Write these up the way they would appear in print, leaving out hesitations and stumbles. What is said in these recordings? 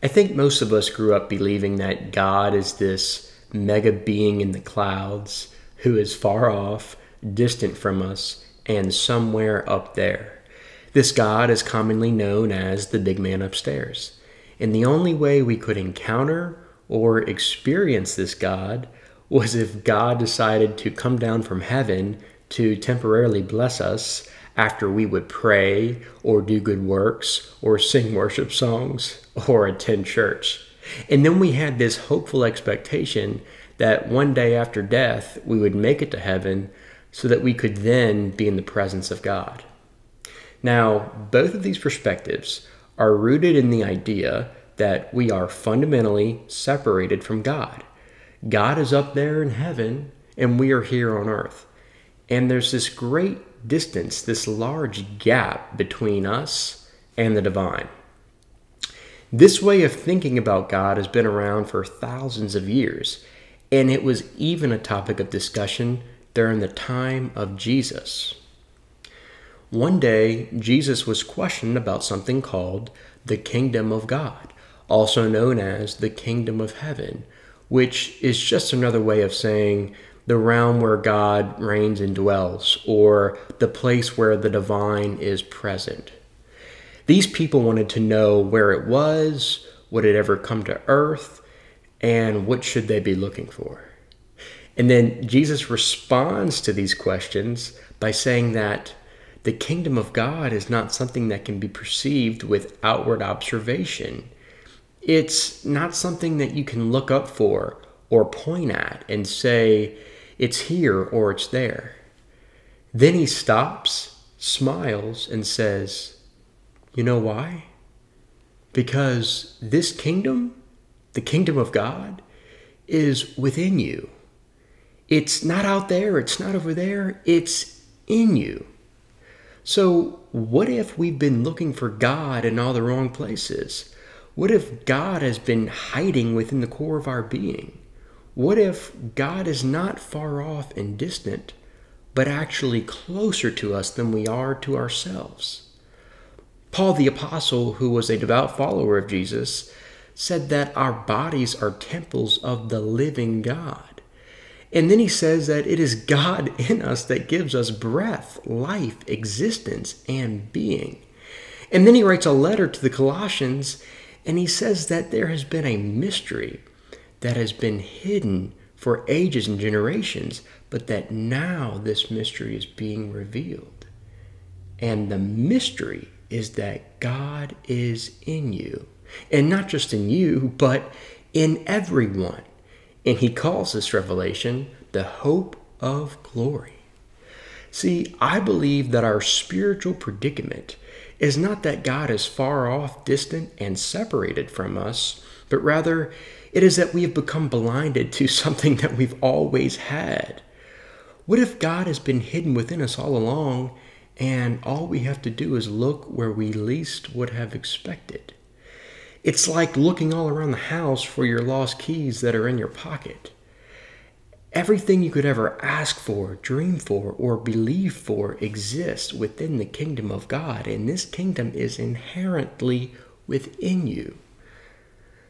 I think most of us grew up believing that God is this mega being in the clouds who is far off, distant from us, and somewhere up there. This God is commonly known as the big man upstairs. And the only way we could encounter or experience this God was if God decided to come down from heaven to temporarily bless us after we would pray or do good works or sing worship songs or attend church. And then we had this hopeful expectation that one day after death we would make it to heaven so that we could then be in the presence of God. Now, both of these perspectives are rooted in the idea that we are fundamentally separated from God. God is up there in heaven and we are here on earth. And there's this great distance, this large gap between us and the divine. This way of thinking about God has been around for thousands of years, and it was even a topic of discussion during the time of Jesus. One day, Jesus was questioned about something called the kingdom of God, also known as the kingdom of heaven, which is just another way of saying the realm where God reigns and dwells, or the place where the divine is present. These people wanted to know where it was, would it ever come to earth, and what should they be looking for? And then Jesus responds to these questions by saying that the kingdom of God is not something that can be perceived with outward observation. It's not something that you can look up for or point at and say, it's here or it's there. Then he stops, smiles, and says, you know why? Because this kingdom, the kingdom of God, is within you. It's not out there, it's not over there, it's in you. So what if we've been looking for God in all the wrong places? What if God has been hiding within the core of our being? What if God is not far off and distant, but actually closer to us than we are to ourselves? Paul the Apostle, who was a devout follower of Jesus, said that our bodies are temples of the living God. And then he says that it is God in us that gives us breath, life, existence, and being. And then he writes a letter to the Colossians, and he says that there has been a mystery that has been hidden for ages and generations, but that now this mystery is being revealed. And the mystery is that God is in you. And not just in you, but in everyone. And he calls this revelation the hope of glory. See, I believe that our spiritual predicament is not that God is far off, distant, and separated from us, but rather it is that we have become blinded to something that we've always had. What if God has been hidden within us all along, and all we have to do is look where we least would have expected? It's like looking all around the house for your lost keys that are in your pocket. Everything you could ever ask for, dream for, or believe for exists within the kingdom of God, and this kingdom is inherently within you.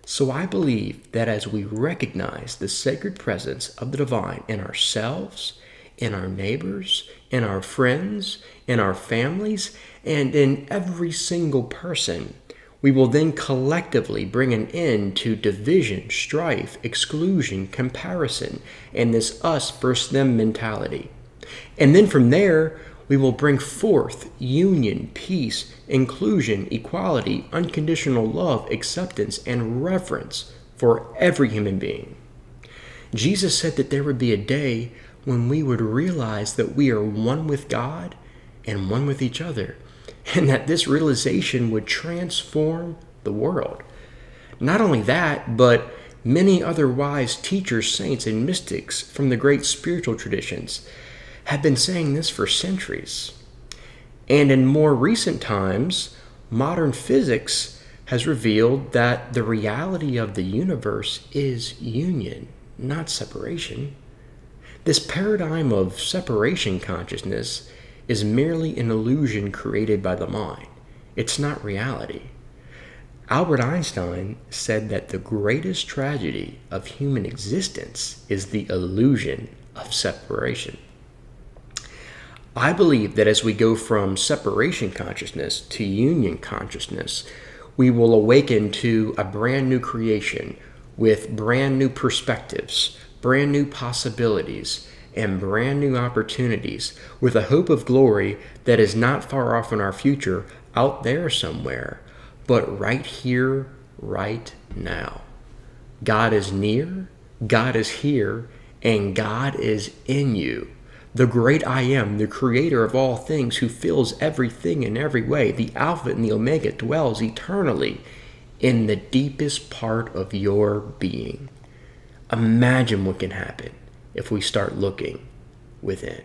So I believe that as we recognize the sacred presence of the divine in ourselves, in our neighbors, in our friends, in our families, and in every single person, we will then collectively bring an end to division, strife, exclusion, comparison, and this us versus them mentality. And then from there, we will bring forth union, peace, inclusion, equality, unconditional love, acceptance, and reverence for every human being. Jesus said that there would be a day when we would realize that we are one with God and one with each other, and that this realization would transform the world. Not only that, but many other wise teachers, saints, and mystics from the great spiritual traditions have been saying this for centuries. And in more recent times, modern physics has revealed that the reality of the universe is union, not separation. This paradigm of separation consciousness is merely an illusion created by the mind. It's not reality. Albert Einstein said that the greatest tragedy of human existence is the illusion of separation. I believe that as we go from separation consciousness to union consciousness, we will awaken to a brand new creation with brand new perspectives, brand new possibilities, and brand new opportunities, with a hope of glory that is not far off in our future, out there somewhere, but right here, right now. God is near, God is here, and God is in you. The great I Am, the creator of all things, who fills everything in every way, the Alpha and the Omega, dwells eternally in the deepest part of your being. Imagine what can happen if we start looking within.